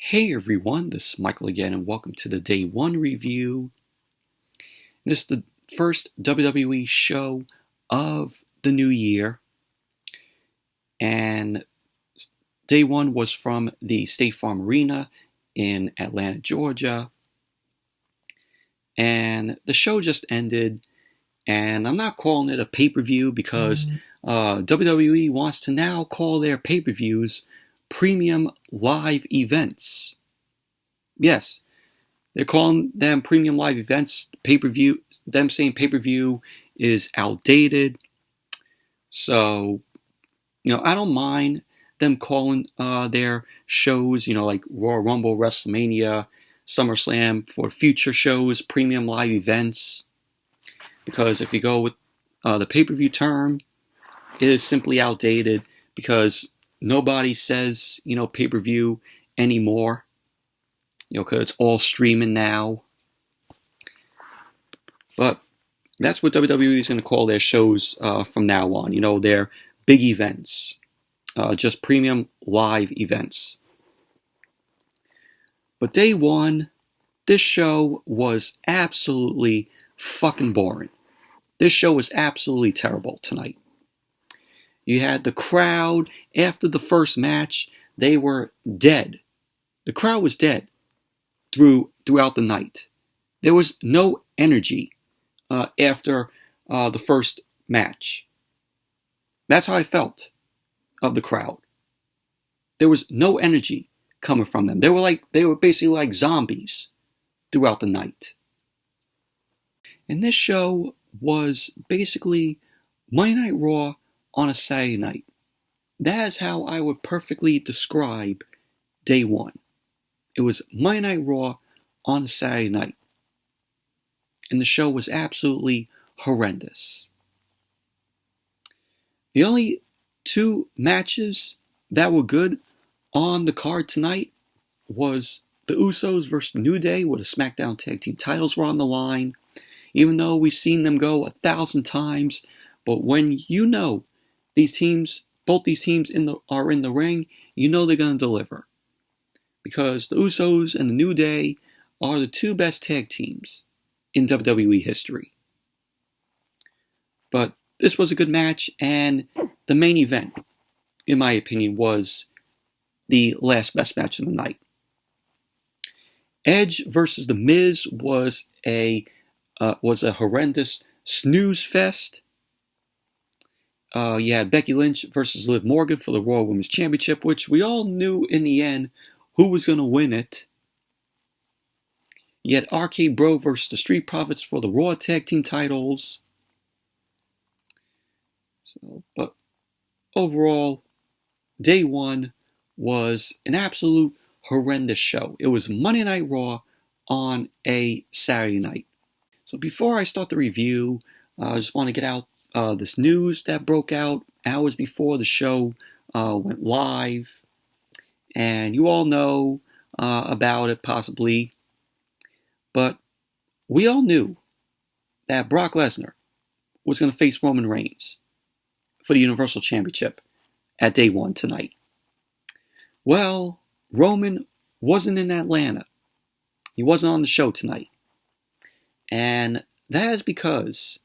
Hey everyone, this is Michael again, and welcome to the Day 1 review. This is the first WWE show of the new year, and Day 1 was from the State Farm Arena in Atlanta, Georgia, and the show just ended, and I'm not calling it a pay-per-view because WWE wants to now call their pay-per-views premium live events. Yes, they're calling them premium live events. Pay-per-view, them saying pay-per-view is outdated. So, I don't mind them calling their shows, like Royal Rumble, WrestleMania, SummerSlam for future shows, premium live events. Because if you go with the pay-per-view term, it is simply outdated because nobody says, pay-per-view anymore. Because it's all streaming now. But that's what WWE is going to call their shows from now on. Their big events. Just premium live events. But Day 1, this show was absolutely fucking boring. This show was absolutely terrible tonight. You had the crowd, after the first match, they were dead. The crowd was dead throughout the night. There was no energy after the first match. That's how I felt of the crowd. There was no energy coming from them. They were basically like zombies throughout the night. And this show was basically Monday Night Raw on a Saturday night. That is how I would perfectly describe Day 1. It was Monday Night Raw on a Saturday night. And the show was absolutely horrendous. The only two matches that were good on the card tonight was the Usos versus the New Day, where the SmackDown Tag Team titles were on the line. Even though we've seen them go 1,000 times, but when both these teams are in the ring, they're going to deliver. Because the Usos and the New Day are the two best tag teams in WWE history. But this was a good match, and the main event, in my opinion, was the last best match of the night. Edge versus The Miz was a horrendous snooze fest. You had Becky Lynch versus Liv Morgan for the Raw Women's Championship, which we all knew in the end who was going to win it. You had RKBro versus the Street Profits for the Raw Tag Team titles. But overall, Day 1 was an absolute horrendous show. It was Monday Night Raw on a Saturday night. So before I start the review, I just want to get out this news that broke out hours before the show went live. And you all know about it possibly. But we all knew that Brock Lesnar was going to face Roman Reigns for the Universal Championship at Day 1 tonight. Well, Roman wasn't in Atlanta. He wasn't on the show tonight. And that is because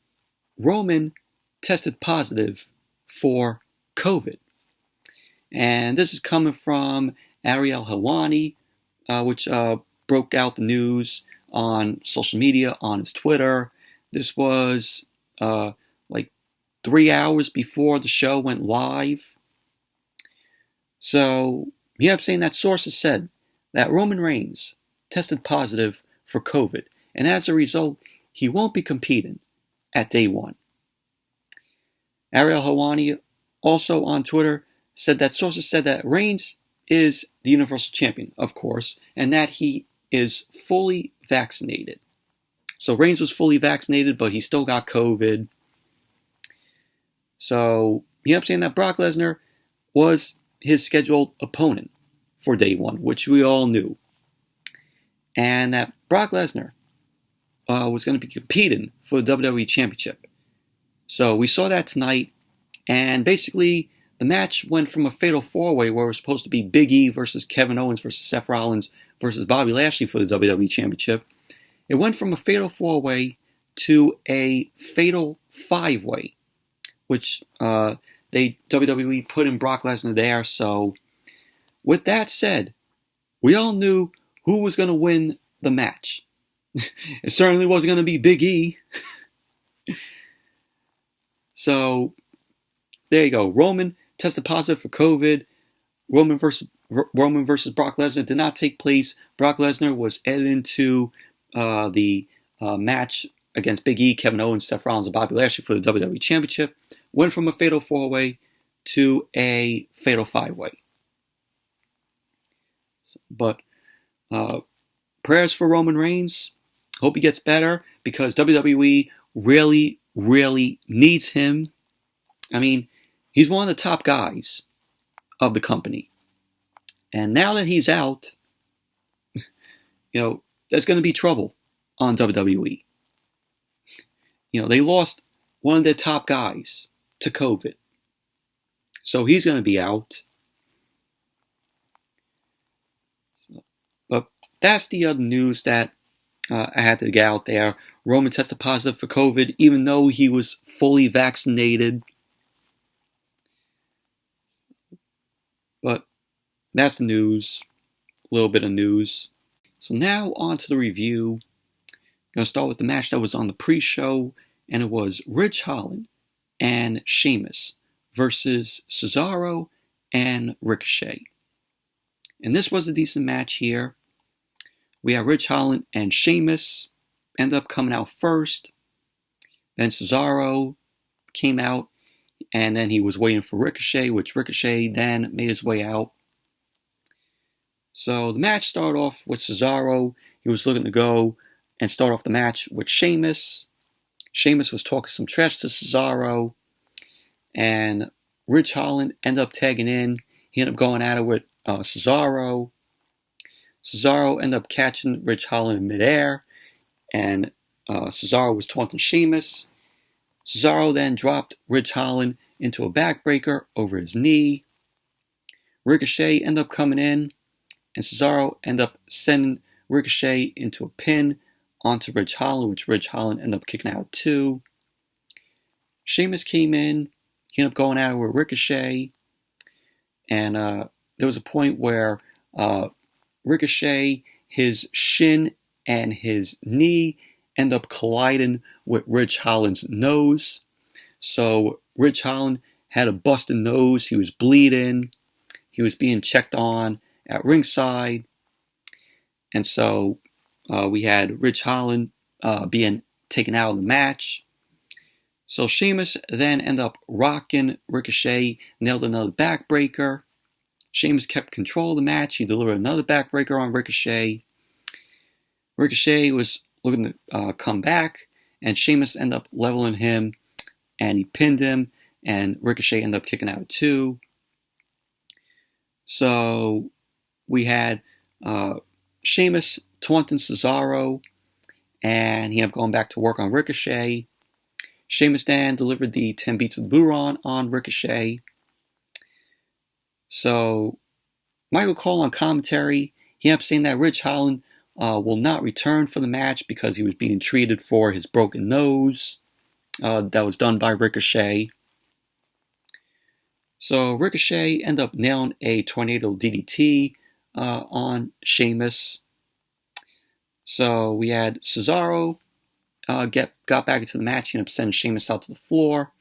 Roman tested positive for COVID. And this is coming from Ariel Helwani, which broke out the news on social media, on his Twitter. This was like 3 hours before the show went live. So, I'm saying that sources said that Roman Reigns tested positive for COVID. And as a result, he won't be competing at Day 1. Ariel Helwani also on Twitter said that sources said that Reigns is the Universal Champion, of course, and that he is fully vaccinated. So Reigns was fully vaccinated, but he still got COVID. So, I'm saying that Brock Lesnar was his scheduled opponent for Day 1, which we all knew. And that Brock Lesnar was going to be competing for the WWE Championship. So we saw that tonight, and basically the match went from a fatal 4-way where it was supposed to be Big E versus Kevin Owens versus Seth Rollins versus Bobby Lashley for the WWE Championship. It went from a fatal 4-way to a fatal 5-way, which WWE put in Brock Lesnar there. So with that said, we all knew who was going to win the match. It certainly wasn't going to be Big E. So there you go. Roman tested positive for COVID. Roman versus Brock Lesnar did not take place. Brock Lesnar was added into the match against Big E, Kevin Owens, Seth Rollins, and Bobby Lashley for the WWE Championship. Went from a fatal 4-way to a fatal 5-way. But prayers for Roman Reigns. Hope he gets better because WWE really, really needs him. I mean, he's one of the top guys of the company. And now that he's out, there's going to be trouble on WWE. They lost one of their top guys to COVID. So he's going to be out. But that's the other news that I had to get out there. Roman tested positive for COVID, even though he was fully vaccinated. But that's the news. A little bit of news. So now on to the review. I'm going to start with the match that was on the pre-show, and it was Ridge Holland and Sheamus versus Cesaro and Ricochet. And this was a decent match here. We had Ridge Holland and Sheamus end up coming out first. Then Cesaro came out, and then he was waiting for Ricochet, which Ricochet then made his way out. So the match started off with Cesaro. He was looking to go and start off the match with Sheamus. Sheamus was talking some trash to Cesaro, and Ridge Holland ended up tagging in. He ended up going at it with Cesaro. Cesaro ended up catching Ridge Holland in midair, and Cesaro was taunting Sheamus. Cesaro then dropped Ridge Holland into a backbreaker over his knee. Ricochet ended up coming in, and Cesaro ended up sending Ricochet into a pin onto Ridge Holland, which Ridge Holland ended up kicking out too. Sheamus came in. He ended up going at it with Ricochet, and there was a point where Ricochet, his shin and his knee end up colliding with Ridge Holland's nose. So Ridge Holland had a busted nose. He was bleeding. He was being checked on at ringside. And so we had Ridge Holland being taken out of the match. So Sheamus then ended up rocking Ricochet, nailed another backbreaker. Sheamus kept control of the match. He delivered another backbreaker on Ricochet. Ricochet was looking to come back, and Sheamus ended up leveling him, and he pinned him, and Ricochet ended up kicking out too. So we had Sheamus taunting Cesaro, and he ended up going back to work on Ricochet. Sheamus then delivered the 10 beats of the Buron on Ricochet. So Michael Cole on commentary, he ended up saying that Ridge Holland will not return for the match because he was being treated for his broken nose that was done by Ricochet. So Ricochet ended up nailing a tornado DDT on Sheamus. So we had Cesaro got back into the match. He ended up sending Sheamus out to the floor.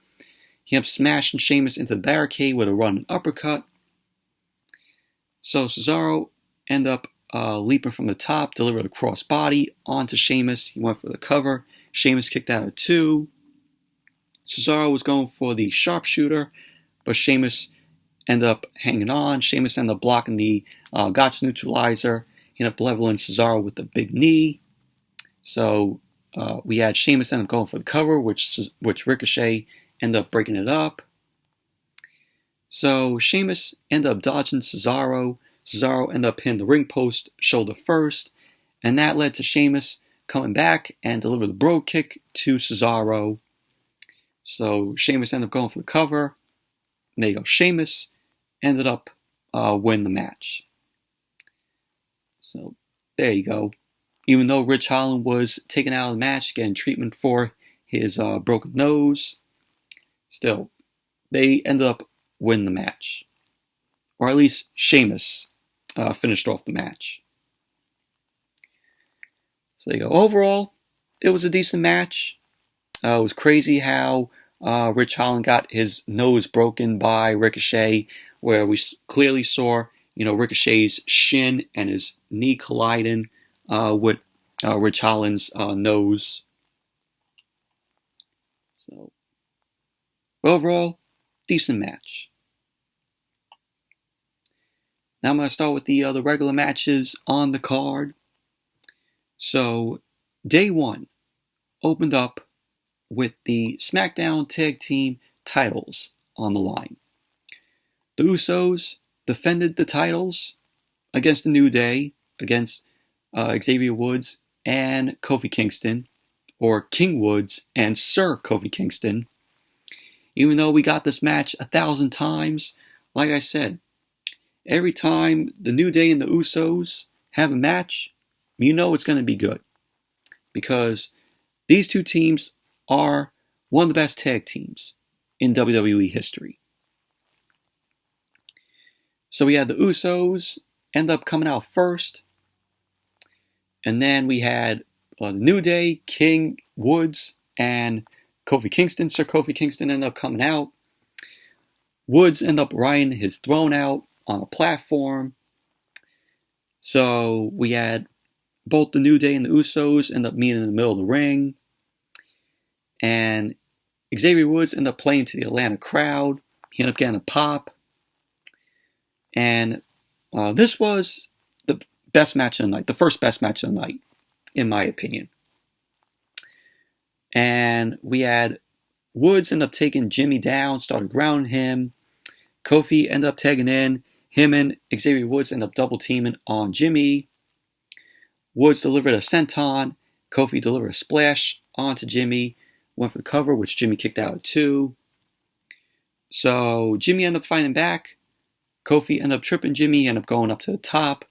He ended up smashing Sheamus into the barricade with a running uppercut. So Cesaro ended up leaping from the top, delivered a crossbody onto Sheamus. He went for the cover. Sheamus kicked out of two. Cesaro was going for the sharpshooter, but Sheamus ended up hanging on. Sheamus ended up blocking the gotcha neutralizer. He ended up leveling Cesaro with the big knee. So we had Sheamus end up going for the cover, which Ricochet ended up breaking it up. So Sheamus ended up dodging Cesaro. Cesaro ended up hitting the ring post shoulder first, and that led to Sheamus coming back and deliver the bro kick to Cesaro. So Sheamus ended up going for the cover. there you go. Sheamus ended up winning the match. So there you go. Even though Rich Holland was taken out of the match, getting treatment for his broken nose, still, they ended up winning the match. Or at least Sheamus finished off the match. So there you go. Overall, it was a decent match. It was crazy how Rich Holland got his nose broken by Ricochet, where we clearly saw, Ricochet's shin and his knee colliding with Rich Holland's nose. So, overall, decent match. Now I'm going to start with the regular matches on the card. So, day one opened up with the SmackDown Tag Team titles on the line. The Usos defended the titles against the New Day, against Xavier Woods and Kofi Kingston, or King Woods and Sir Kofi Kingston. Even though we got this match 1,000 times, like I said, every time the New Day and the Usos have a match, it's going to be good. Because these two teams are one of the best tag teams in WWE history. So we had the Usos end up coming out first. And then we had the New Day, King Woods, and Kofi Kingston. Sir Kofi Kingston ended up coming out. Woods ended up riding his throne out on a platform. So we had both the New Day and the Usos end up meeting in the middle of the ring. And Xavier Woods ended up playing to the Atlanta crowd. He ended up getting a pop. And this was the best match of the night. The first best match of the night, in my opinion. And we had Woods end up taking Jimmy down, started grounding him. Kofi ended up tagging in. Him and Xavier Woods ended up double teaming on Jimmy. Woods delivered a senton. Kofi delivered a splash onto Jimmy. Went for the cover, which Jimmy kicked out at 2. So Jimmy ended up fighting back. Kofi ended up tripping Jimmy. He ended up going up to the top.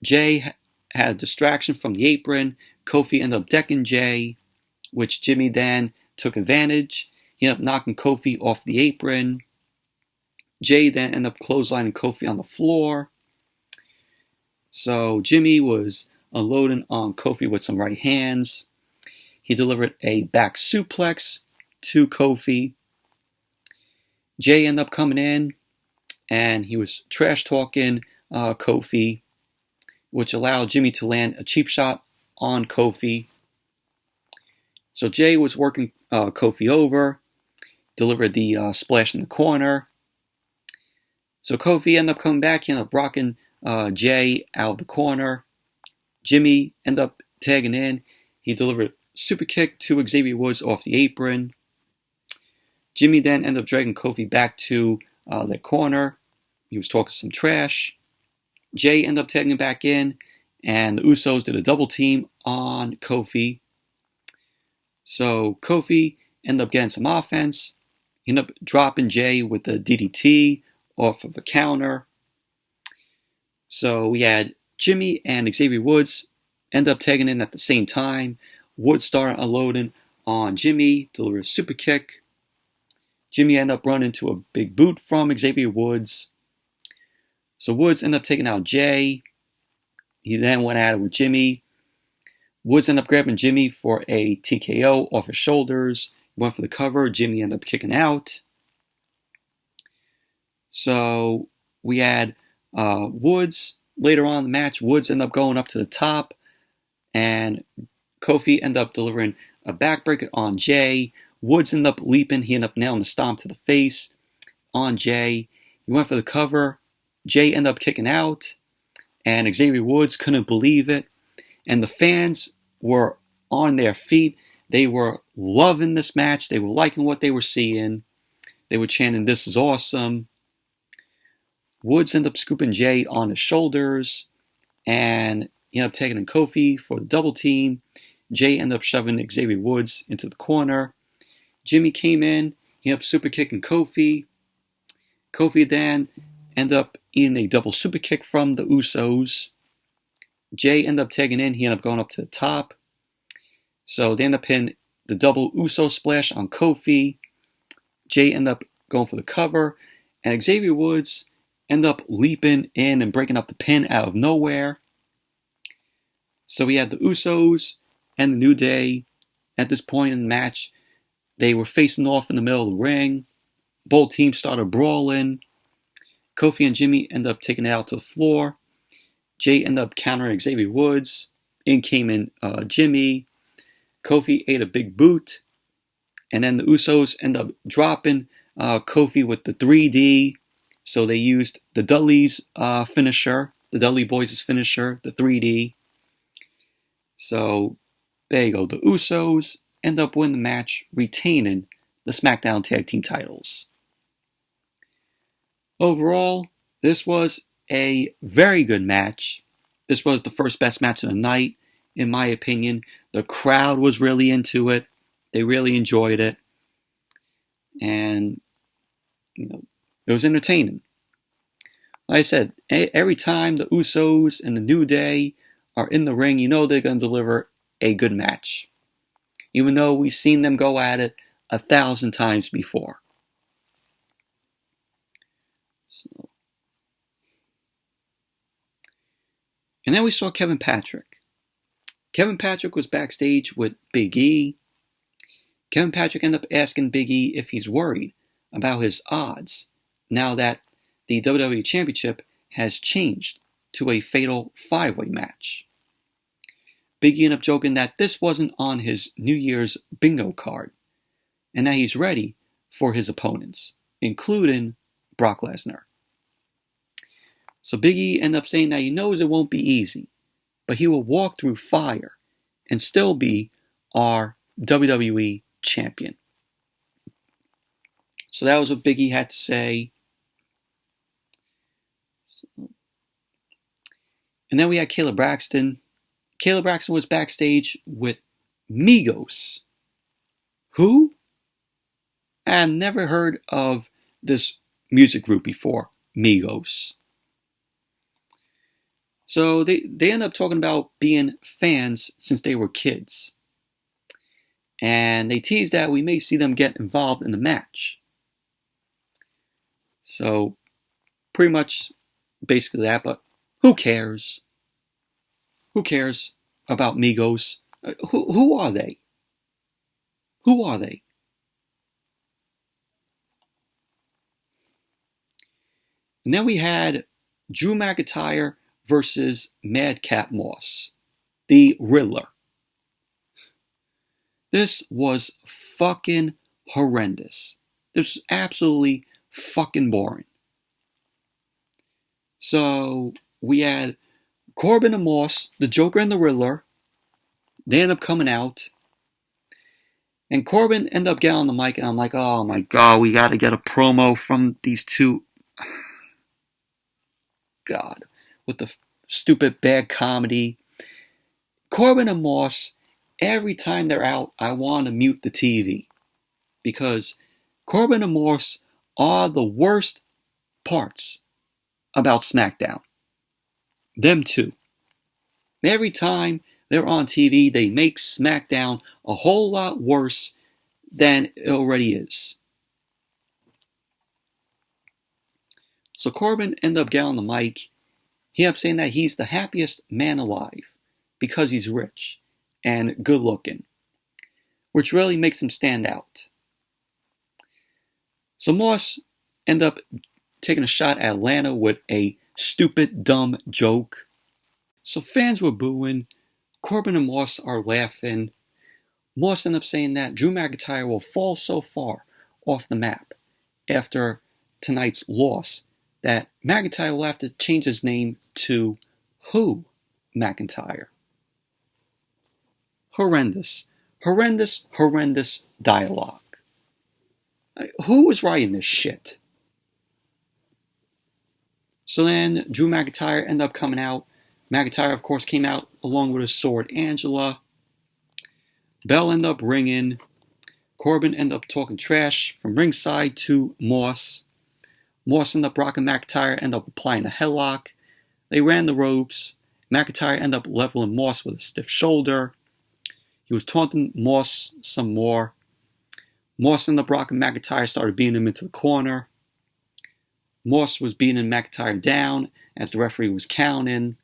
Jay had a distraction from the apron. Kofi ended up decking Jay, which Jimmy then took advantage. He ended up knocking Kofi off the apron. Jay then ended up clotheslining Kofi on the floor. So Jimmy was unloading on Kofi with some right hands. He delivered a back suplex to Kofi. Jay ended up coming in, and he was trash-talking Kofi, which allowed Jimmy to land a cheap shot on Kofi. So Jay was working Kofi over, delivered the splash in the corner. So Kofi ended up coming back. He ended up rocking Jay out of the corner. Jimmy ended up tagging in. He delivered a super kick to Xavier Woods off the apron. Jimmy then ended up dragging Kofi back to the corner. He was talking some trash. Jay ended up tagging back in, and the Usos did a double team on Kofi. So Kofi ended up getting some offense. He ended up dropping Jay with the DDT off of a counter. So we had Jimmy and Xavier Woods end up tagging in at the same time. Woods started unloading on Jimmy, delivered a super kick. Jimmy ended up running into a big boot from Xavier Woods. So Woods ended up taking out Jay. He then went at it with Jimmy. Woods ended up grabbing Jimmy for a TKO off his shoulders. Went for the cover. Jimmy ended up kicking out. So we had Woods later on in the match. Woods ended up going up to the top, and Kofi ended up delivering a backbreaker on Jay. Woods ended up leaping. He ended up nailing the stomp to the face on Jay. He went for the cover. Jay ended up kicking out, and Xavier Woods couldn't believe it. And the fans were on their feet. They were loving this match. They were liking what they were seeing. They were chanting, "This is awesome." Woods ended up scooping Jay on his shoulders, and he ended up taking in Kofi for the double team. Jay ended up shoving Xavier Woods into the corner. Jimmy came in. He ended up super kicking Kofi. Kofi then end up eating a double super kick from the Usos. Jay ended up tagging in. He ended up going up to the top. So they end up hitting the double Uso splash on Kofi. Jay ended up going for the cover. And Xavier Woods ended up leaping in and breaking up the pin out of nowhere. So we had the Usos and the New Day. At this point in the match, they were facing off in the middle of the ring. Both teams started brawling. Kofi and Jimmy ended up taking it out to the floor. Jay ended up countering Xavier Woods. In came in Jimmy. Kofi ate a big boot. And then the Usos ended up dropping Kofi with the 3D. So they used the Dudley's finisher, the Dudley Boys' finisher, the 3D. So there you go. The Usos end up winning the match, retaining the SmackDown Tag Team titles. Overall, this was a very good match. This was the first best match of the night, in my opinion. The crowd was really into it. They really enjoyed it. And, it was entertaining. Like I said, every time the Usos and the New Day are in the ring, they're going to deliver a good match. Even though we've seen them go at it 1,000 times before. And then we saw Kevin Patrick. Kevin Patrick was backstage with Big E. Kevin Patrick ended up asking Big E if he's worried about his odds now that the WWE Championship has changed to a fatal 5-way match. Big E ended up joking that this wasn't on his New Year's bingo card and that he's ready for his opponents, including Brock Lesnar. So Big E ended up saying that he knows it won't be easy, but he will walk through fire and still be our WWE champion. So that was what Big E had to say. And then we had Kayla Braxton. Kayla Braxton was backstage with Migos. Who? I had never heard of this music group before, Migos. So they end up talking about being fans since they were kids. And they teased that we may see them get involved in the match. So pretty much basically that, but who cares? Who cares about Migos? Who are they? Who are they? And then we had Drew McIntyre versus Madcap Moss, the Riddler. This was fucking horrendous. This was absolutely fucking boring. So we had Corbin and Moss, the Joker and the Riddler. They end up coming out. And Corbin ended up getting on the mic, and I'm like, oh my god, we got to get a promo from these two. God, with the stupid bad comedy. Corbin and Moss, every time they're out, I want to mute the TV. Because Corbin and Moss are the worst parts about SmackDown. Them two. Every time they're on TV, they make SmackDown a whole lot worse than it already is. So Corbin ended up getting on the mic. He ended up saying that he's the happiest man alive because he's rich and good looking, which really makes him stand out. So Moss ended up taking a shot at Atlanta with a stupid, dumb joke. So fans were booing. Corbin and Moss are laughing. Moss ended up saying that Drew McIntyre will fall so far off the map after tonight's loss that McIntyre will have to change his name to Who McIntyre. Horrendous. Horrendous dialogue. Who was writing this shit? So then Drew McIntyre ended up coming out. McIntyre, of course, came out along with his sword, Angela. Bell ended up ringing. Corbin ended up talking trash from ringside to Moss. Moss ended up rocking McIntyre, ended up applying a headlock. They ran the ropes. McIntyre ended up leveling Moss with a stiff shoulder. He was taunting Moss some more. Moss ended up rocking McIntyre, started beating him into the corner. Moss was beating McIntyre down as the referee was counting.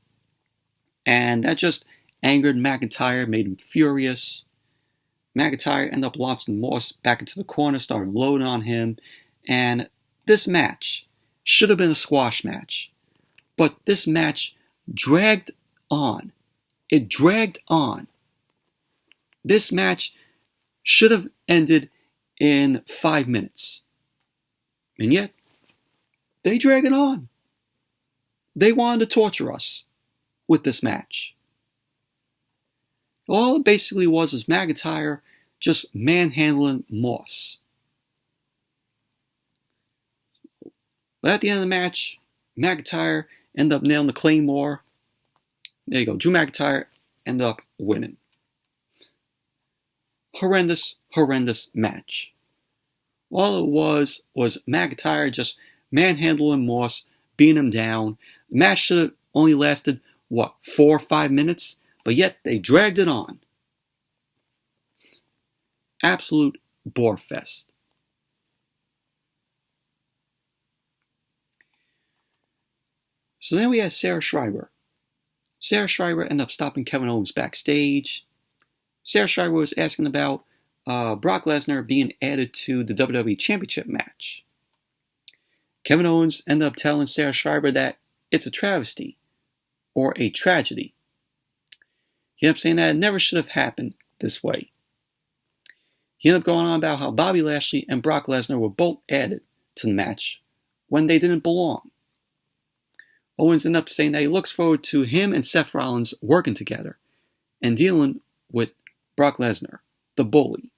And that just angered McIntyre, made him furious. McIntyre ended up launching Moss back into the corner, started loading on him. And this match should have been a squash match. But this match dragged on. It dragged on. This match should have ended in 5 minutes. And yet, they drag it on. They wanted to torture us with this match. All it basically was McIntyre just manhandling Moss. But at the end of the match, McIntyre ended up nailing the Claymore. There you go. Drew McIntyre ended up winning. Horrendous match. All it was McIntyre just manhandling Moss, beating him down. The match should have only lasted, 4 or 5 minutes? But yet they dragged it on. Absolute bore fest. So then we had Sarah Schreiber. Sarah Schreiber ended up stopping Kevin Owens backstage. Sarah Schreiber was asking about Brock Lesnar being added to the WWE Championship match. Kevin Owens ended up telling Sarah Schreiber that it's a travesty or a tragedy. He ended up saying that it never should have happened this way. He ended up going on about how Bobby Lashley and Brock Lesnar were both added to the match when they didn't belong. Owens ended up saying that he looks forward to him and Seth Rollins working together and dealing with Brock Lesnar, the bully.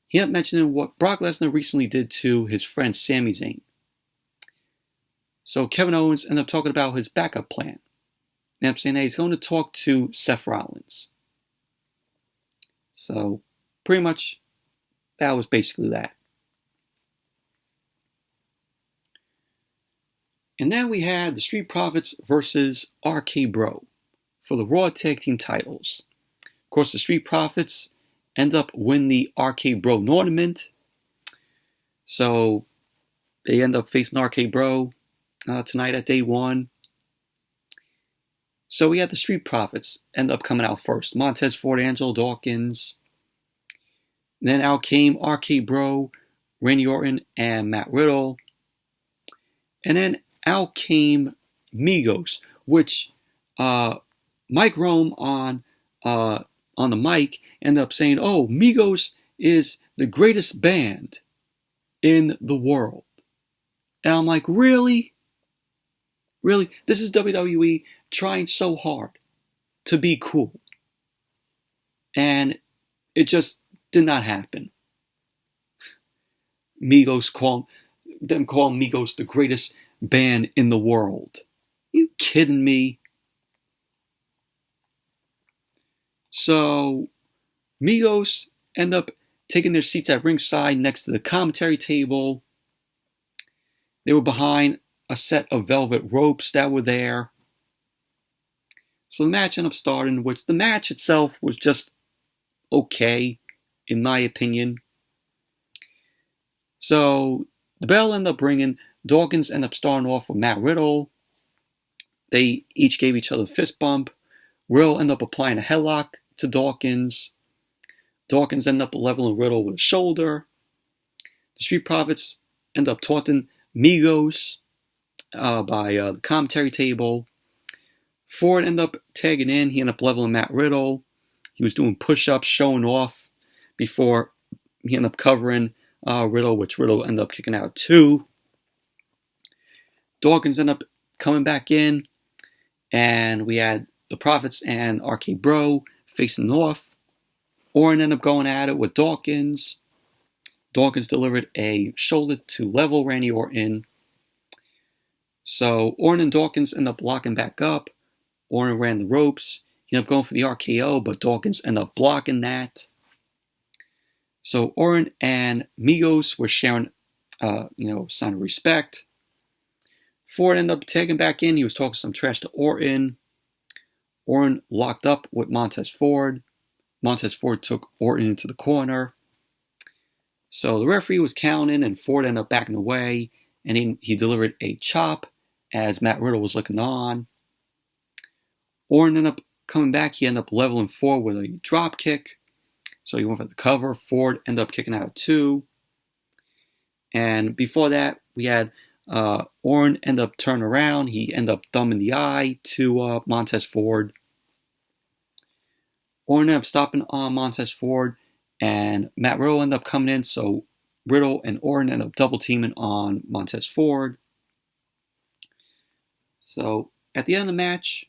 He ended up mentioning what Brock Lesnar recently did to his friend Sami Zayn. So Kevin Owens ended up talking about his backup plan. He ended up saying that he's going to talk to Seth Rollins. So pretty much that was basically that. And then we had the Street Profits versus RKBro for the Raw Tag Team titles. Of course, the Street Profits end up winning the RKBro tournament. So they end up facing RKBro tonight at day 1. So we had the Street Profits end up coming out first. Montez Ford, Angelo Dawkins. And then out came RKBro, Randy Orton, and Matt Riddle. And then out came Migos, which Mike Rome on the mic ended up saying, "Oh, Migos is the greatest band in the world." And I'm like, really? Really? This is WWE trying so hard to be cool. And it just did not happen. Calling Migos the greatest band in the world. You kidding me? So Migos end up taking their seats at ringside next to the commentary table. They were behind a set of velvet ropes that were there. So the match ended up starting, which the match itself was just okay, in my opinion. So the bell ended up ringing. Dawkins ended up starting off with Matt Riddle. They each gave each other a fist bump. Riddle ended up applying a headlock to Dawkins. Dawkins ended up leveling Riddle with a shoulder. The Street Profits ended up taunting Migos by the commentary table. Ford ended up tagging in. He ended up leveling Matt Riddle. He was doing push-ups, showing off before he ended up covering Riddle, which Riddle ended up kicking out too. Dawkins ended up coming back in, and we had the Profits and RK-Bro facing off. Orton ended up going at it with Dawkins. Dawkins delivered a shoulder to level Randy Orton. So Orton and Dawkins ended up locking back up. Orton ran the ropes. He ended up going for the RKO, but Dawkins ended up blocking that. So Orton and Migos were sharing sign of respect. Ford ended up taking back in. He was talking some trash to Orton. Orton locked up with Montez Ford. Montez Ford took Orton into the corner. So the referee was counting, and Ford ended up backing away, and he delivered a chop as Matt Riddle was looking on. Orton ended up coming back. He ended up leveling Ford with a drop kick. So he went for the cover. Ford ended up kicking out 2. And before that, we had Orton end up turning around. He ended up thumbing the eye to Montez Ford. Orton ended up stopping on Montez Ford, and Matt Riddle ended up coming in. So Riddle and Orton ended up double teaming on Montez Ford. So at the end of the match,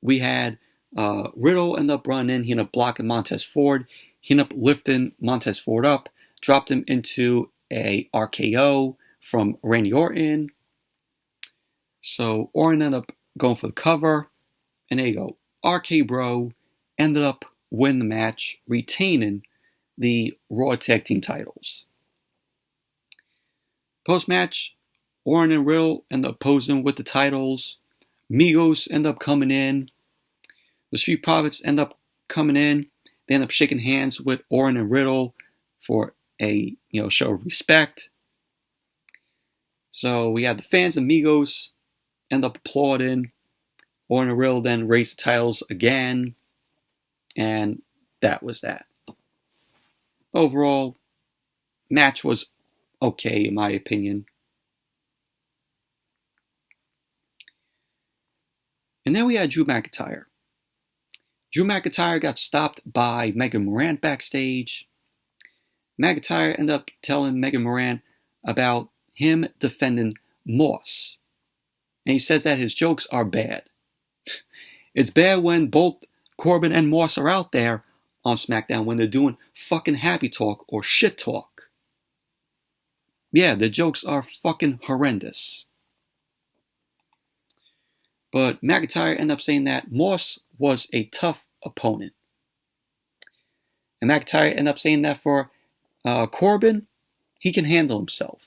we had Riddle end up running in. He ended up blocking Montez Ford. He ended up lifting Montez Ford up, dropped him into a RKO from Randy Orton. So Orton ended up going for the cover. And there you go. RKBro ended up winning the match, retaining the Raw Tag Team titles. Post-match, Orton and Riddle end up posing with the titles. Migos end up coming in. The Street Profits end up coming in. They end up shaking hands with Orton and Riddle for a show of respect. So we had the fans and Migos end up applauding. Orton and Riddle then raised the titles again. And that was that. Overall, match was okay in my opinion. And then we had Drew McIntyre. Drew McIntyre got stopped by Megan Moran backstage. McIntyre ended up telling Megan Moran about him defending Moss. And he says that his jokes are bad. It's bad when both Corbin and Moss are out there on SmackDown when they're doing fucking happy talk or shit talk. Yeah, the jokes are fucking horrendous. But McIntyre ended up saying that Moss was a tough opponent. And McIntyre ended up saying that for Corbin, he can handle himself.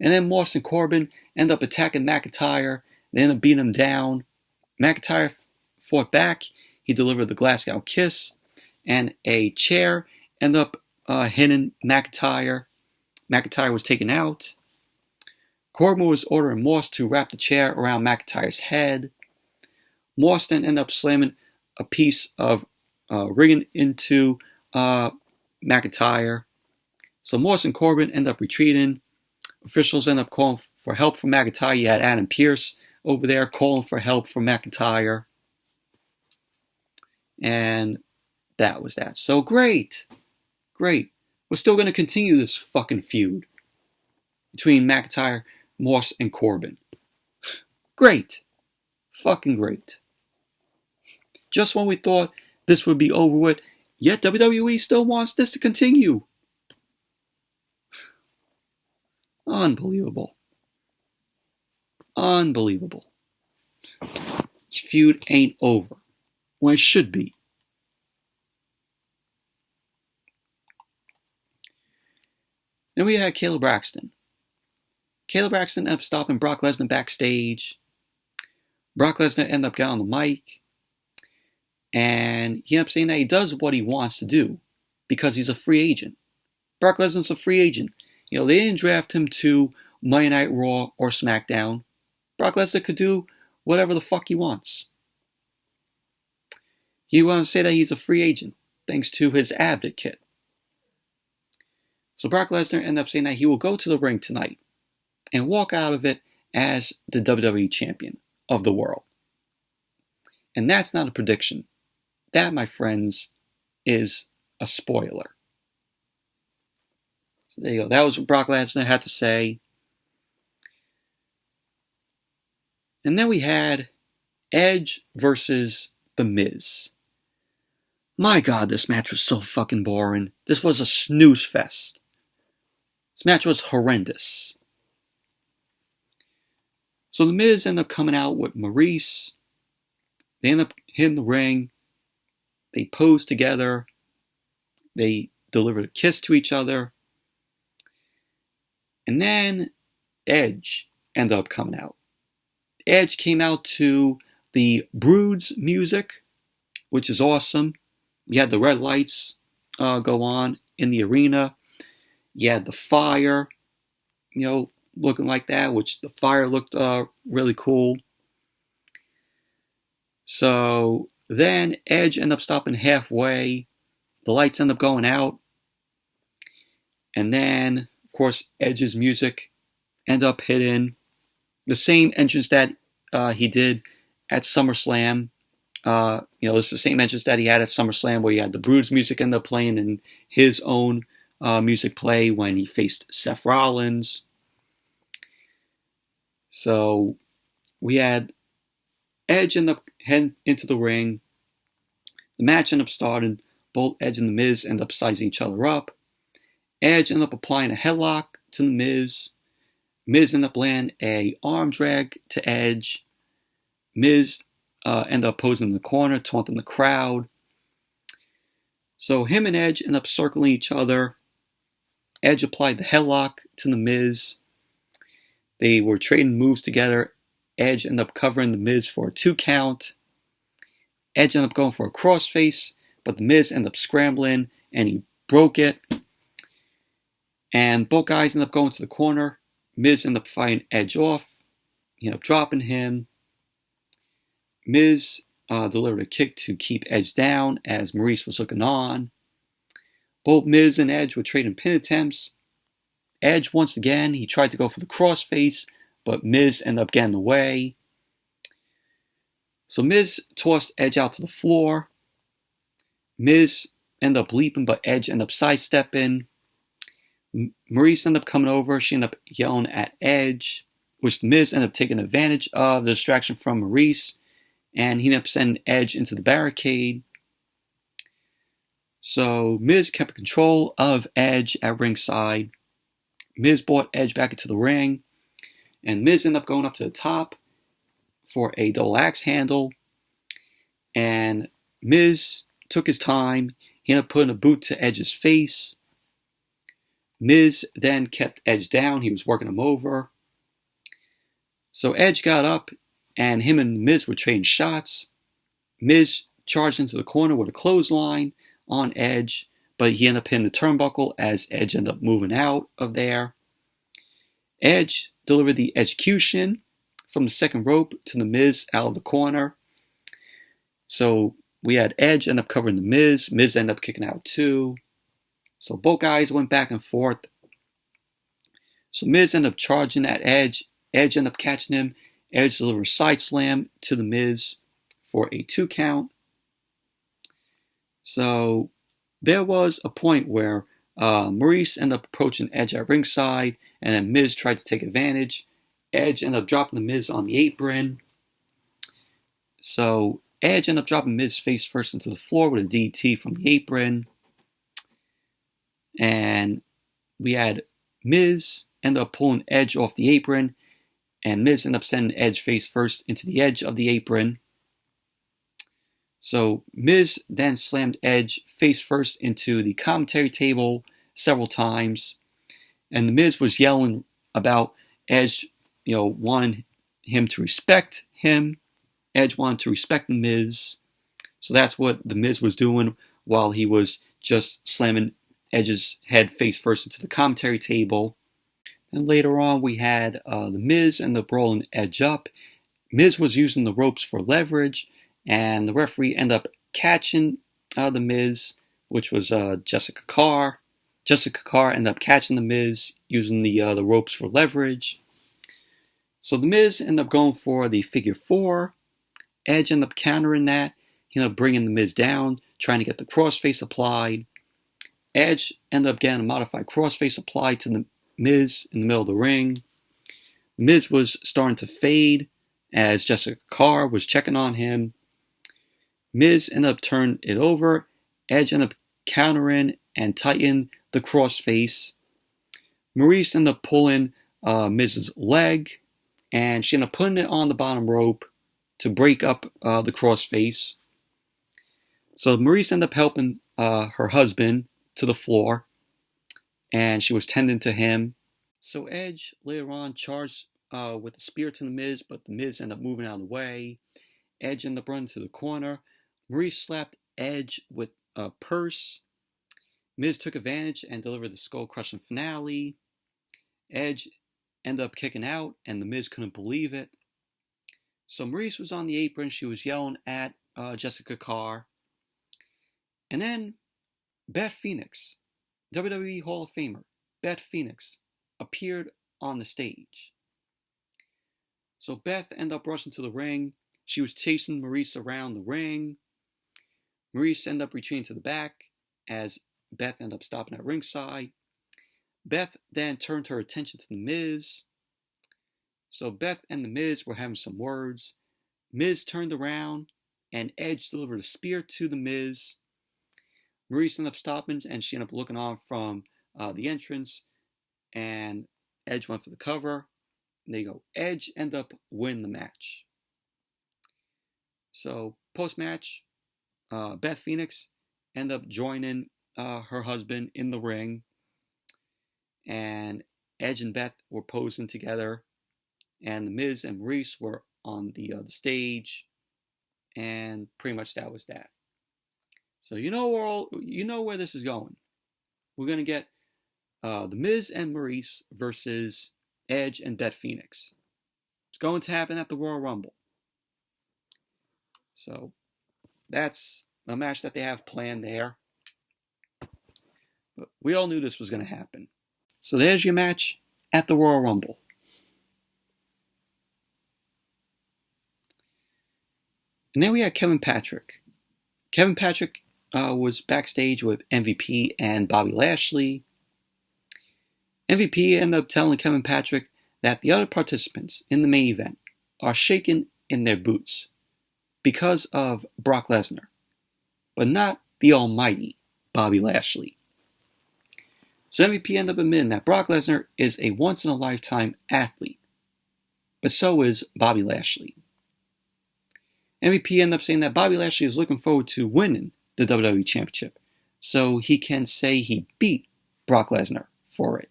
And then Moss and Corbin end up attacking McIntyre. They end up beating him down. McIntyre fought back. He delivered the Glasgow Kiss. And a chair ended up hitting McIntyre. McIntyre was taken out. Corbin was ordering Moss to wrap the chair around McIntyre's head. Moss then ended up slamming a piece of rigging into McIntyre. So Moss and Corbin end up retreating. Officials end up calling for help from McIntyre. You had Adam Pearce over there calling for help from McIntyre. And that was that. So great. Great. We're still going to continue this fucking feud between McIntyre, Moss, and Corbin. Great. Fucking great. Just when we thought this would be over with, yet WWE still wants this to continue. Unbelievable. Unbelievable. This feud ain't over when it should be. Then we had Caleb Braxton. Caleb Braxton ended up stopping Brock Lesnar backstage. Brock Lesnar ended up getting on the mic. And he ended up saying that he does what he wants to do because he's a free agent. Brock Lesnar's a free agent. They didn't draft him to Monday Night Raw or SmackDown. Brock Lesnar could do whatever the fuck he wants. He wanted to say that he's a free agent thanks to his advocate. So Brock Lesnar ended up saying that he will go to the ring tonight and walk out of it as the WWE Champion of the world. And that's not a prediction. That, my friends, is a spoiler. So there you go. That was what Brock Lesnar had to say. And then we had Edge versus The Miz. My God, this match was so fucking boring. This was a snooze fest. This match was horrendous. So The Miz ended up coming out with Maurice. They ended up hitting the ring. They posed together. They delivered a kiss to each other. And then Edge ended up coming out. Edge came out to the Brood's music, which is awesome. You had the red lights go on in the arena. You had the fire, looking like that, which the fire looked really cool. So then Edge ended up stopping halfway. The lights end up going out. And then, of course, Edge's music ended up hitting the same entrance that he did at SummerSlam. It's the same entrance that he had at SummerSlam where he had the Brood's music end up playing and his own music play when he faced Seth Rollins. So we had Edge end up heading into the ring. The match ended up starting. Both Edge and The Miz end up sizing each other up. Edge ended up applying a headlock to The Miz. Miz ended up landing an arm drag to Edge. Miz ended up posing in the corner, taunting the crowd. So him and Edge ended up circling each other. Edge applied the headlock to The Miz. They were trading moves together. Edge ended up covering The Miz for a 2 count. Edge ended up going for a crossface, but The Miz ended up scrambling and he broke it. And both guys ended up going to the corner. Miz ended up fighting Edge off. He ended up dropping him. Miz delivered a kick to keep Edge down as Maurice was looking on. Both Miz and Edge were trading pin attempts. Edge, once again, he tried to go for the crossface, but Miz ended up getting in the way. So Miz tossed Edge out to the floor. Miz ended up leaping, but Edge ended up sidestepping. Maurice ended up coming over. She ended up yelling at Edge, which the Miz ended up taking advantage of the distraction from Maurice, and he ended up sending Edge into the barricade. So Miz kept control of Edge at ringside. Miz brought Edge back into the ring, and Miz ended up going up to the top for a double axe handle, and Miz took his time. He ended up putting a boot to Edge's face. Miz then kept Edge down. He was working him over. So Edge got up, and him and Miz were trading shots. Miz charged into the corner with a clothesline on Edge, but he ended up hitting the turnbuckle as Edge ended up moving out of there. Edge delivered the execution from the second rope to the Miz out of the corner. So we had Edge end up covering the Miz. Miz ended up kicking out too. So both guys went back and forth. So Miz ended up charging at Edge. Edge ended up catching him. Edge delivered a side slam to the Miz for a 2 count. So there was a point where Maurice ended up approaching Edge at ringside, and then Miz tried to take advantage. Edge ended up dropping the Miz on the apron. So Edge ended up dropping Miz face first into the floor with a DT from the apron. And we had Miz end up pulling Edge off the apron, and Miz ended up sending Edge face first into the edge of the apron. So Miz then slammed Edge face first into the commentary table several times, and the Miz was yelling about Edge, wanting him to respect him. Edge wanted to respect the Miz. So that's what the Miz was doing while he was just slamming Edge's head face first into the commentary table. And later on, we had the Miz and the rolling Edge up. Miz was using the ropes for leverage, and the referee ended up catching the Miz, which was Jessica Carr. Jessica Carr ended up catching the Miz using the ropes for leverage. So the Miz ended up going for the figure 4. Edge ended up countering that. He ended up bringing the Miz down, trying to get the crossface applied. Edge ended up getting a modified crossface applied to the Miz in the middle of the ring. Miz was starting to fade as Jessica Carr was checking on him. Miz ended up turning it over. Edge ended up countering and tightening the crossface. Maurice ended up pulling Miz's leg, and she ended up putting it on the bottom rope to break up the crossface. So Maurice ended up helping her husband to the floor, and she was tending to him. So Edge later on charged with the spear to the Miz, but the Miz ended up moving out of the way. Edge ended up running to the corner. Maurice slapped Edge with a purse. Miz took advantage and delivered the skull-crushing finale. Edge ended up kicking out, and the Miz couldn't believe it. So Maurice was on the apron. She was yelling at Jessica Carr. And then Beth Phoenix, WWE Hall of Famer, Beth Phoenix, appeared on the stage. So Beth ended up rushing to the ring. She was chasing Maurice around the ring. Maurice ended up retreating to the back as Beth ended up stopping at ringside. Beth then turned her attention to the Miz. So Beth and the Miz were having some words. Miz turned around and Edge delivered a spear to the Miz. Maurice ended up stopping and she ended up looking on from the entrance, and Edge went for the cover. And there you go. Edge ended up winning the match. So post-match, Beth Phoenix ended up joining her husband in the ring, and Edge and Beth were posing together, and the Miz and Maurice were on the stage, and pretty much that was that. So you know where this is going. We're gonna get the Miz and Maurice versus Edge and Beth Phoenix. It's going to happen at the Royal Rumble. So that's a match that they have planned there. But we all knew this was going to happen. So there's your match at the Royal Rumble. And then we had Kevin Patrick. Kevin Patrick was backstage with MVP and Bobby Lashley. MVP ended up telling Kevin Patrick that the other participants in the main event are shaking in their boots because of Brock Lesnar, but not the almighty Bobby Lashley. So MVP ended up admitting that Brock Lesnar is a once-in-a-lifetime athlete, but so is Bobby Lashley. MVP ended up saying that Bobby Lashley is looking forward to winning the WWE Championship, so he can say he beat Brock Lesnar for it.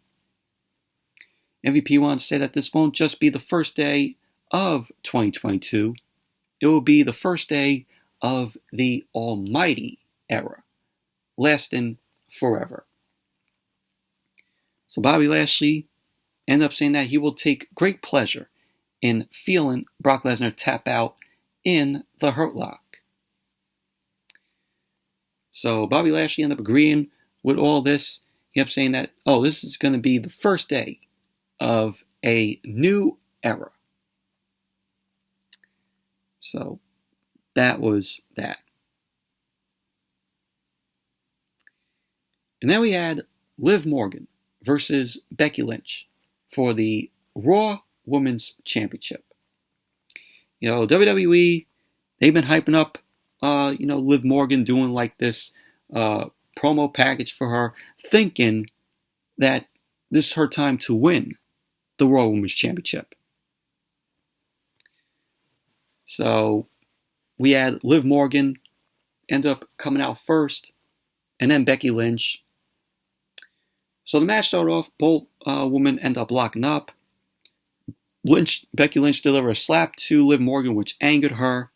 MVP wanted to say that this won't just be the first day of 2022, it will be the first day of the almighty era, lasting forever. So Bobby Lashley ended up saying that he will take great pleasure in feeling Brock Lesnar tap out in the Hurt Lock. So Bobby Lashley ended up agreeing with all this. He kept saying that, this is going to be the first day of a new era. So that was that. And then we had Liv Morgan versus Becky Lynch for the Raw Women's Championship. WWE, they've been hyping up, Liv Morgan doing like this promo package for her, thinking that this is her time to win the Raw Women's Championship. So we had Liv Morgan end up coming out first, and then Becky Lynch. So the match started off, both women end up locking up. Becky Lynch delivered a slap to Liv Morgan, which angered her.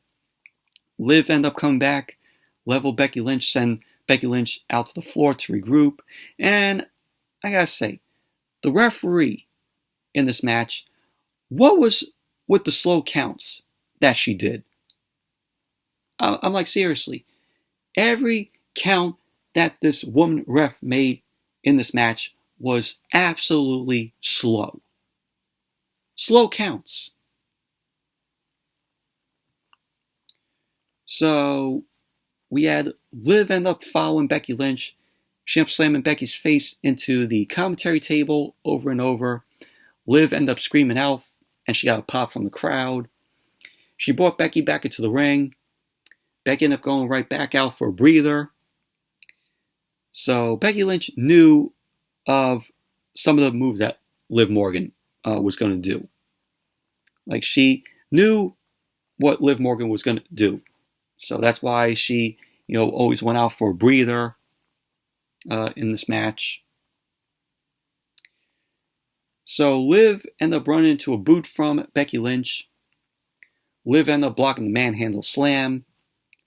Liv ended up coming back, leveled Becky Lynch, send Becky Lynch out to the floor to regroup. And I gotta say, the referee in this match, what was with the slow counts that she did? I'm like, seriously, every count that this woman ref made in this match was absolutely slow. Slow counts. So we had Liv end up following Becky Lynch. She ended up slamming Becky's face into the commentary table over and over. Liv ended up screaming out, and she got a pop from the crowd. She brought Becky back into the ring. Becky ended up going right back out for a breather. So Becky Lynch knew of some of the moves that Liv Morgan was going to do. Like, she knew what Liv Morgan was going to do. So that's why she, always went out for a breather in this match. So Liv ended up running into a boot from Becky Lynch. Liv ended up blocking the manhandle slam.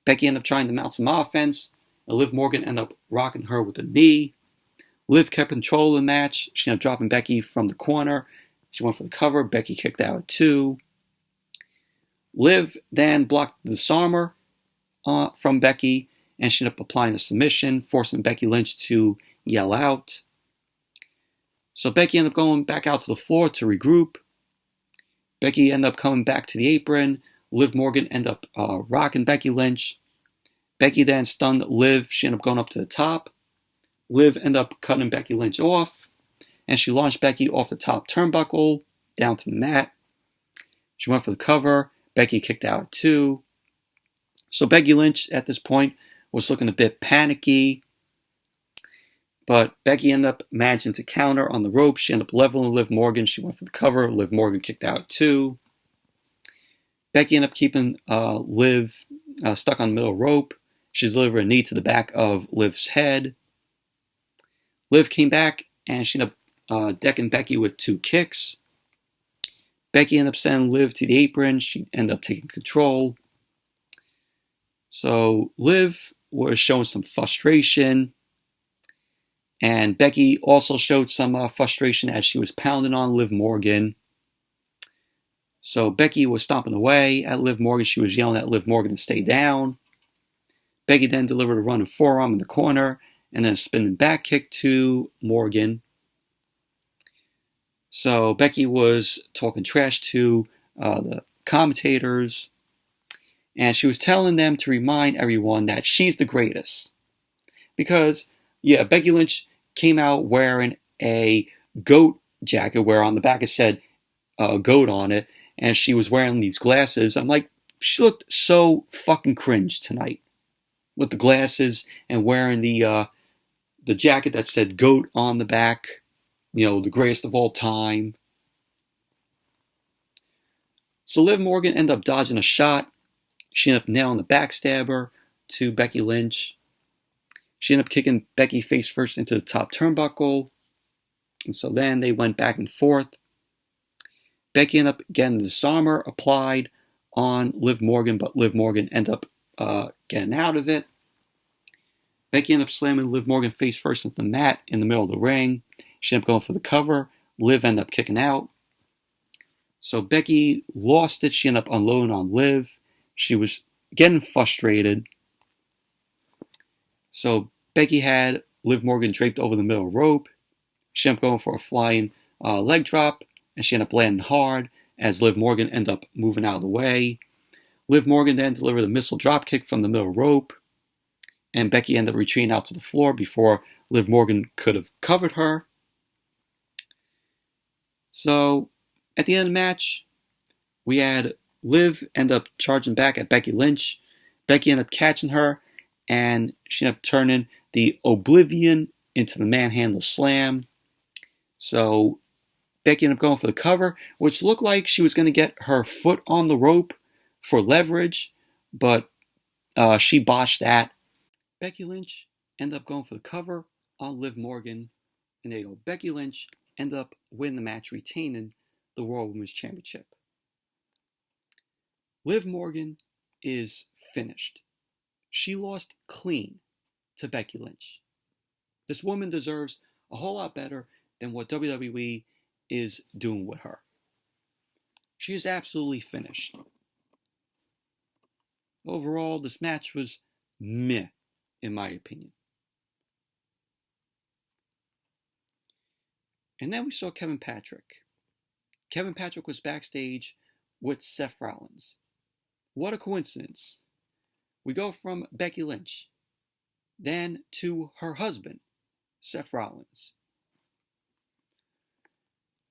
Becky ended up trying to mount some offense, and Liv Morgan ended up rocking her with a knee. Liv kept control of the match. She ended up dropping Becky from the corner. She went for the cover. Becky kicked out at 2. Liv then blocked the disarmer from Becky, and she ended up applying a submission, forcing Becky Lynch to yell out. So Becky ended up going back out to the floor to regroup. Becky ended up coming back to the apron. Liv Morgan ended up rocking Becky Lynch. Becky then stunned Liv. She ended up going up to the top. Liv ended up cutting Becky Lynch off, and she launched Becky off the top turnbuckle down to the mat. She went for the cover. Becky kicked out at 2. So Becky Lynch at this point was looking a bit panicky, but Becky ended up managing to counter on the rope. She ended up leveling Liv Morgan. She went for the cover. Liv Morgan kicked out at 2. Becky ended up keeping Liv stuck on the middle rope. She delivered a knee to the back of Liv's head. Liv came back, and she ended up decking Becky with 2 kicks. Becky ended up sending Liv to the apron. She ended up taking control. So Liv was showing some frustration, and Becky also showed some frustration as she was pounding on Liv Morgan. So Becky was stomping away at Liv Morgan. She was yelling at Liv Morgan to stay down. Becky then delivered a running forearm in the corner, and then a spinning back kick to Morgan. So Becky was talking trash to the commentators, and she was telling them to remind everyone that she's the greatest. Because, yeah, Becky Lynch came out wearing a goat jacket where on the back it said goat on it, and she was wearing these glasses. I'm like, she looked so fucking cringe tonight with the glasses and wearing the jacket that said goat on the back. You know, the greatest of all time. So Liv Morgan ended up dodging a shot. She ended up nailing the backstabber to Becky Lynch. She ended up kicking Becky face first into the top turnbuckle. And so then they went back and forth. Becky ended up getting the disarmer applied on Liv Morgan, but Liv Morgan ended up getting out of it. Becky ended up slamming Liv Morgan face first into the mat in the middle of the ring. She ended up going for the cover. Liv ended up kicking out. So Becky lost it. She ended up unloading on Liv. She was getting frustrated. So Becky had Liv Morgan draped over the middle rope. She ended up going for a flying leg drop, and she ended up landing hard as Liv Morgan ended up moving out of the way. Liv Morgan then delivered a missile drop kick from the middle rope, and Becky ended up retreating out to the floor before Liv Morgan could have covered her. So at the end of the match, we had Liv end up charging back at Becky Lynch. Becky ended up catching her, and she ended up turning the Oblivion into the manhandle slam. So Becky ended up going for the cover, which looked like she was going to get her foot on the rope for leverage, but she botched that. Becky Lynch ended up going for the cover on Liv Morgan, and there you go. Becky Lynch ended up winning the match, retaining the Raw Women's Championship. Liv Morgan is finished. She lost clean to Becky Lynch. This woman deserves a whole lot better than what WWE is doing with her. She is absolutely finished. Overall, this match was meh, in my opinion. And then we saw Kevin Patrick. Kevin Patrick was backstage with Seth Rollins. What a coincidence. We go from Becky Lynch, then to her husband, Seth Rollins.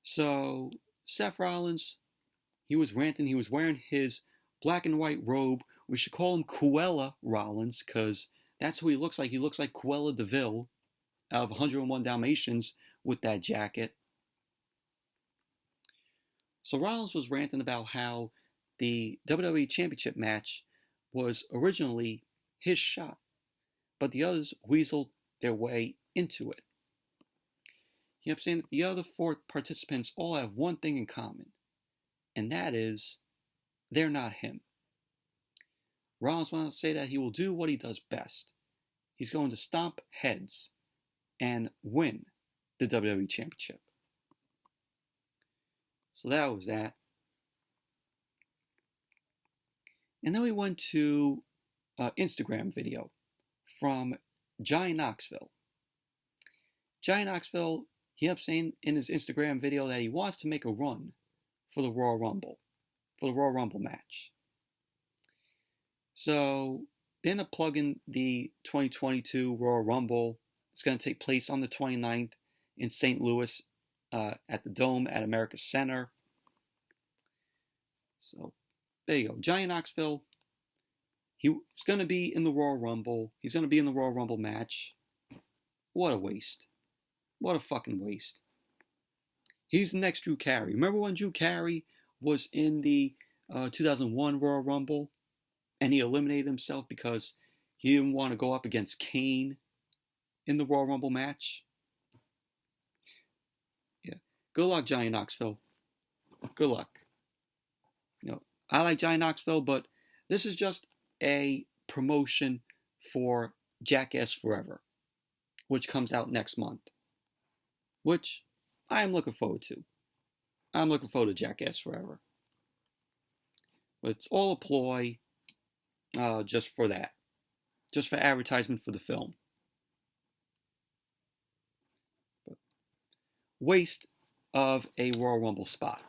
So, Seth Rollins, he was ranting. He was wearing his black and white robe. We should call him Cruella Rollins, because that's who he looks like. He looks like Cruella DeVille out of 101 Dalmatians with that jacket. So Rollins was ranting about how the WWE Championship match was originally his shot, but the others weaseled their way into it. He kept saying that the other 4 participants all have one thing in common, and that is they're not him. Rollins went on to say that he will do what he does best. He's going to stomp heads and win the WWE Championship. So that was that. And then we went to an Instagram video from Johnny Knoxville. Johnny Knoxville, he kept saying in his Instagram video that he wants to make a run for the Royal Rumble, match. So they end up plugging the 2022 Royal Rumble. It's going to take place on the 29th in St. Louis at the Dome at America's Center. So there you go. Johnny Knoxville, he's going to be in the Royal Rumble. He's going to be in the Royal Rumble match. What a waste. What a fucking waste. He's the next Drew Carey. Remember when Drew Carey was in the 2001 Royal Rumble and he eliminated himself because he didn't want to go up against Kane in the Royal Rumble match? Yeah. Good luck, Johnny Knoxville. Good luck. I like Johnny Knoxville, but this is just a promotion for Jackass Forever, which comes out next month, which I am looking forward to. I'm looking forward to Jackass Forever. But it's all a ploy just for that. Just for advertisement for the film. But waste of a Royal Rumble spot.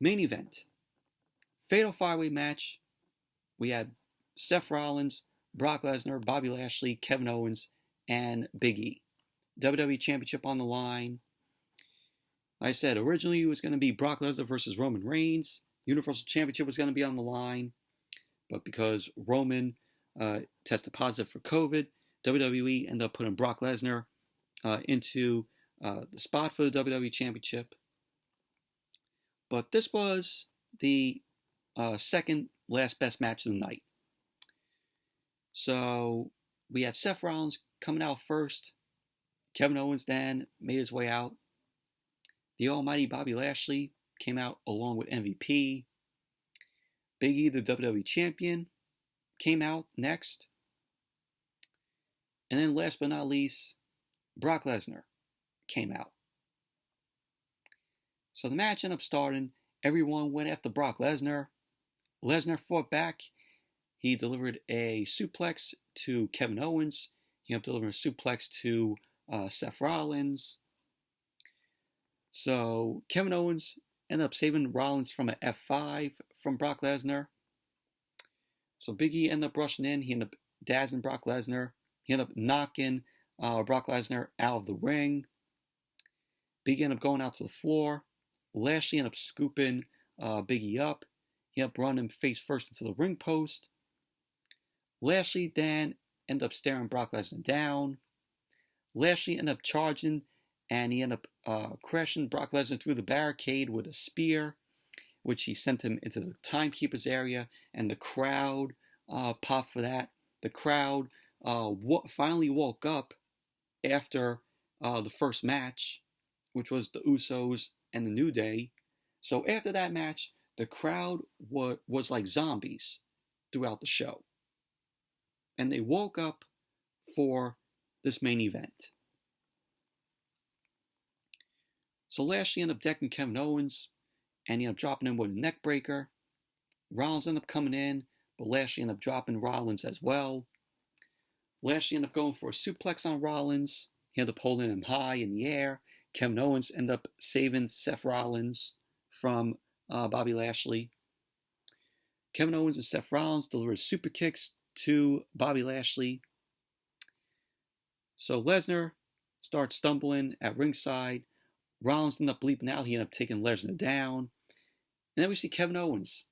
Main event. Fatal 5-way match. We had Seth Rollins, Brock Lesnar, Bobby Lashley, Kevin Owens, and Big E. WWE Championship on the line. Like I said, originally it was going to be Brock Lesnar versus Roman Reigns. Universal Championship was going to be on the line. But because Roman tested positive for COVID, WWE ended up putting Brock Lesnar into the spot for the WWE Championship. But this was the second last best match of the night. So we had Seth Rollins coming out first. Kevin Owens then made his way out. The almighty Bobby Lashley came out along with MVP. Big E, the WWE Champion, came out next. And then last but not least, Brock Lesnar came out. So the match ended up starting. Everyone went after Brock Lesnar. Lesnar fought back. He delivered a suplex to Kevin Owens. He ended up delivering a suplex to Seth Rollins. So Kevin Owens ended up saving Rollins from an F5 from Brock Lesnar. So Big E ended up rushing in. He ended up dazzling Brock Lesnar. He ended up knocking Brock Lesnar out of the ring. Big E ended up going out to the floor. Lashley ended up scooping Big E up. He ended up running him face first into the ring post. Lashley then ended up staring Brock Lesnar down. Lashley ended up charging, and he ended up crashing Brock Lesnar through the barricade with a spear, which he sent him into the timekeeper's area, and the crowd popped for that. The crowd finally woke up after the first match, which was the Usos and the New Day. So after that match, the crowd was like zombies throughout the show. And they woke up for this main event. So Lashley ended up decking Kevin Owens, and he ended up dropping him with a neck breaker. Rollins ended up coming in, but Lashley ended up dropping Rollins as well. Lashley ended up going for a suplex on Rollins. He ended up holding him high in the air. Kevin Owens ended up saving Seth Rollins from Bobby Lashley. Kevin Owens and Seth Rollins delivered super kicks to Bobby Lashley. So Lesnar starts stumbling at ringside. Rollins ended up bleeping out. He ended up taking Lesnar down. And then we see Kevin Owens.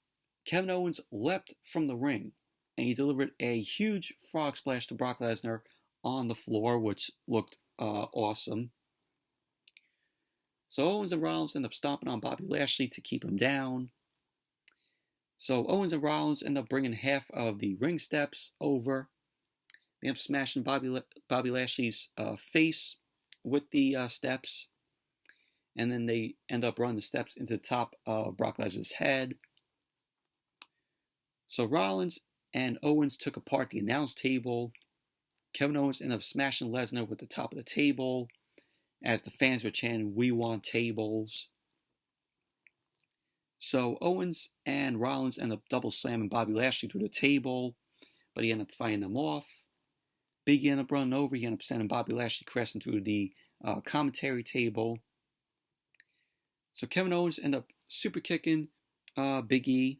Kevin Owens leapt from the ring, and he delivered a huge frog splash to Brock Lesnar on the floor, which looked awesome. So Owens and Rollins end up stomping on Bobby Lashley to keep him down. So Owens and Rollins end up bringing half of the ring steps over. They end up smashing Bobby Lashley's face with the steps. And then they end up running the steps into the top of Brock Lesnar's head. So Rollins and Owens took apart the announce table. Kevin Owens ended up smashing Lesnar with the top of the table as the fans were chanting, "We want tables." So Owens and Rollins end up double slamming Bobby Lashley through the table, but he ended up fighting them off. Big E ended up running over. He ended up sending Bobby Lashley crashing through the commentary table. So Kevin Owens ended up super kicking Big E.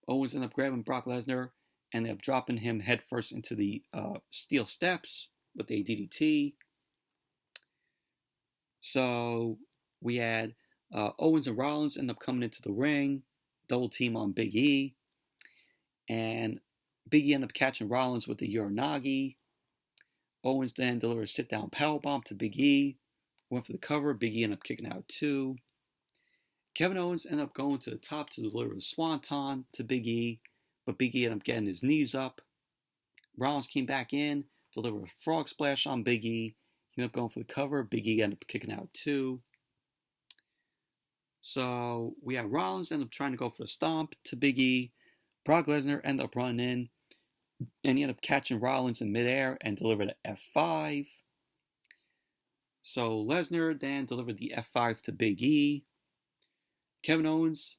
Owens ended up grabbing Brock Lesnar and ended up dropping him headfirst into the steel steps with a DDT. So we had Owens and Rollins end up coming into the ring, double team on Big E. And Big E ended up catching Rollins with the Uranagi. Owens then delivered a sit-down powerbomb to Big E. Went for the cover. Big E ended up kicking out too. Kevin Owens ended up going to the top to deliver the Swanton to Big E, but Big E ended up getting his knees up. Rollins came back in, delivered a frog splash on Big E. He ended up going for the cover. Big E ended up kicking out too. So we had Rollins end up trying to go for a stomp to Big E. Brock Lesnar ended up running in, and he ended up catching Rollins in midair and delivered an F5. So Lesnar then delivered the F5 to Big E. Kevin Owens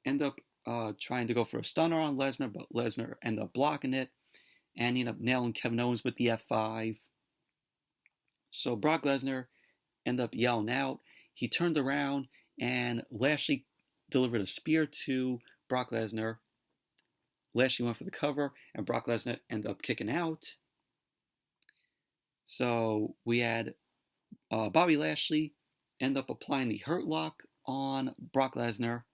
ended up trying to go for a stunner on Lesnar, but Lesnar ended up blocking it, and he ended up nailing Kevin Owens with the F5. So Brock Lesnar ended up yelling out. He turned around, and Lashley delivered a spear to Brock Lesnar. Lashley went for the cover, and Brock Lesnar ended up kicking out. So we had Bobby Lashley end up applying the Hurt Lock on Brock Lesnar,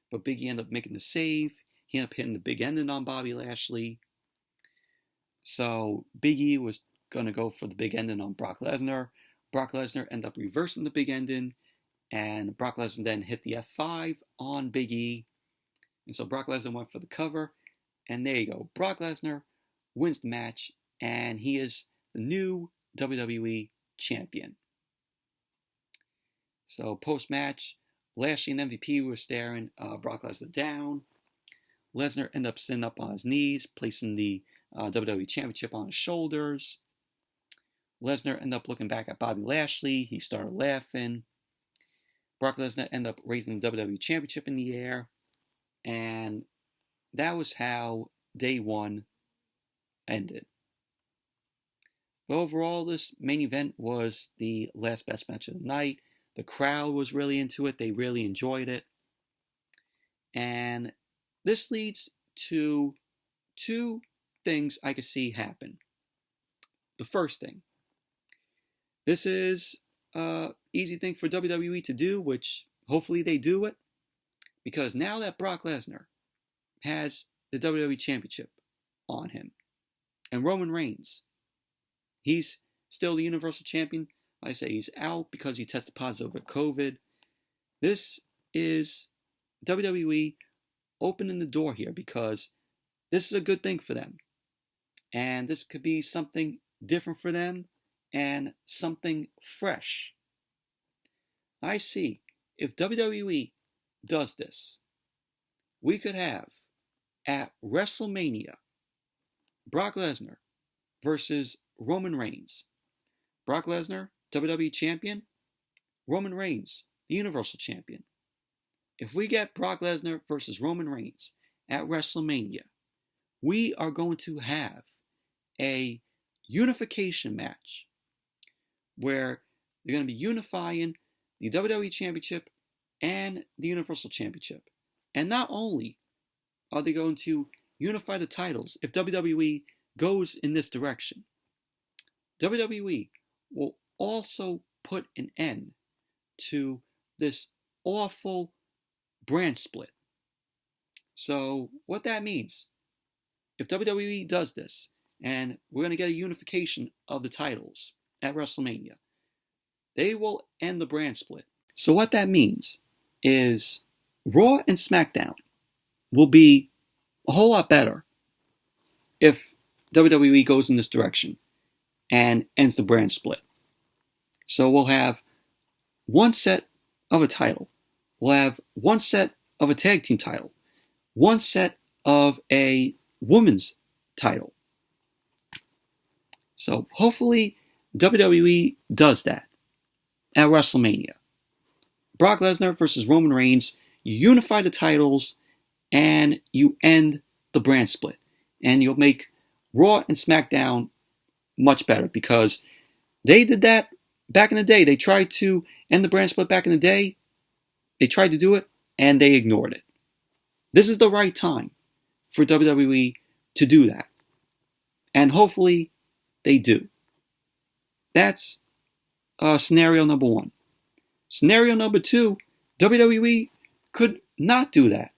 but Big E ended up making the save. He ended up hitting the big ending on Bobby Lashley. So Big E was going to go for the big ending on Brock Lesnar. Brock Lesnar ended up reversing the big ending, and Brock Lesnar then hit the F5 on Big E. And so Brock Lesnar went for the cover, and there you go. Brock Lesnar wins the match, and he is the new WWE champion. So post-match, Lashley and MVP were staring Brock Lesnar down. Lesnar ended up sitting up on his knees, placing the WWE Championship on his shoulders. Lesnar ended up looking back at Bobby Lashley. He started laughing. Brock Lesnar ended up raising the WWE Championship in the air. And that was how day one ended. But overall, this main event was the last best match of the night. The crowd was really into it. They really enjoyed it. And this leads to two things I could see happen. The first thing. This is an easy thing for WWE to do, which hopefully they do it. Because now that Brock Lesnar has the WWE Championship on him, and Roman Reigns, he's still the Universal Champion. I say he's out because he tested positive with COVID. This is WWE opening the door here because this is a good thing for them. And this could be something different for them and something fresh. I see if WWE does this, we could have at WrestleMania Brock Lesnar versus Roman Reigns. Brock Lesnar, WWE Champion. Roman Reigns, the Universal Champion. If we get Brock Lesnar versus Roman Reigns at WrestleMania, we are going to have a unification match where they're going to be unifying the WWE Championship and the Universal Championship. And not only are they going to unify the titles, if WWE goes in this direction, WWE will also put an end to this awful brand split. So what that means, if WWE does this, and we're going to get a unification of the titles at WrestleMania, they will end the brand split. So what that means is Raw and SmackDown will be a whole lot better if WWE goes in this direction and ends the brand split. So we'll have one set of a title. We'll have one set of a tag team title. One set of a women's title. So hopefully WWE does that at WrestleMania. Brock Lesnar versus Roman Reigns, you unify the titles and you end the brand split. And you'll make Raw and SmackDown much better because they did that back in the day. They tried to end the brand split back in the day. They tried to do it and they ignored it. This is the right time for WWE to do that. And hopefully they do. That's scenario number one. Scenario number two, WWE could not do that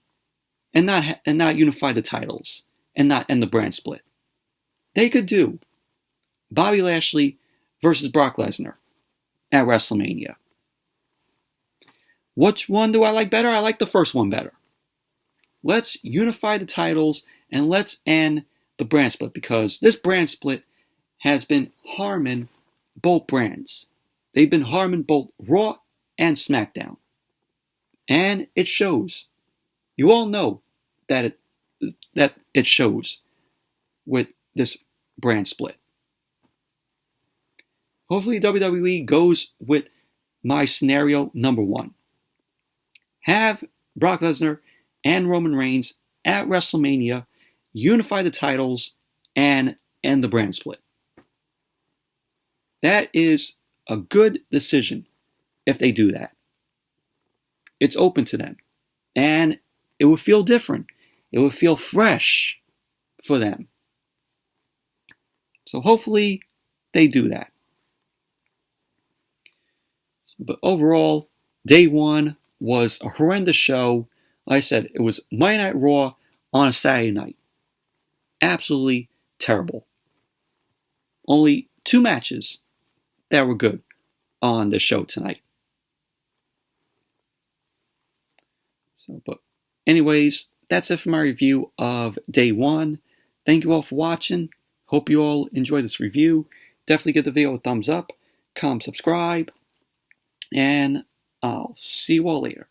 and not unify the titles and not end the brand split. They could do Bobby Lashley versus Brock Lesnar at WrestleMania. Which one do I like better? I like the first one better. Let's unify the titles and let's end the brand split because this brand split has been harming both brands. They've been harming both Raw and SmackDown. And it shows. You all know that it shows with this brand split. Hopefully WWE goes with my scenario number one. Have Brock Lesnar and Roman Reigns at WrestleMania unify the titles and end the brand split. That is a good decision if they do that. It's open to them. And it would feel different. It would feel fresh for them. So hopefully they do that. But overall, day one was a horrendous show. Like I said, it was Monday Night Raw on a Saturday night. Absolutely terrible. Only 2 matches that were good on the show tonight. But anyways, that's it for my review of day one. Thank you all for watching. Hope you all enjoyed this review. Definitely give the video a thumbs up. Comment, subscribe. And I'll see you all later.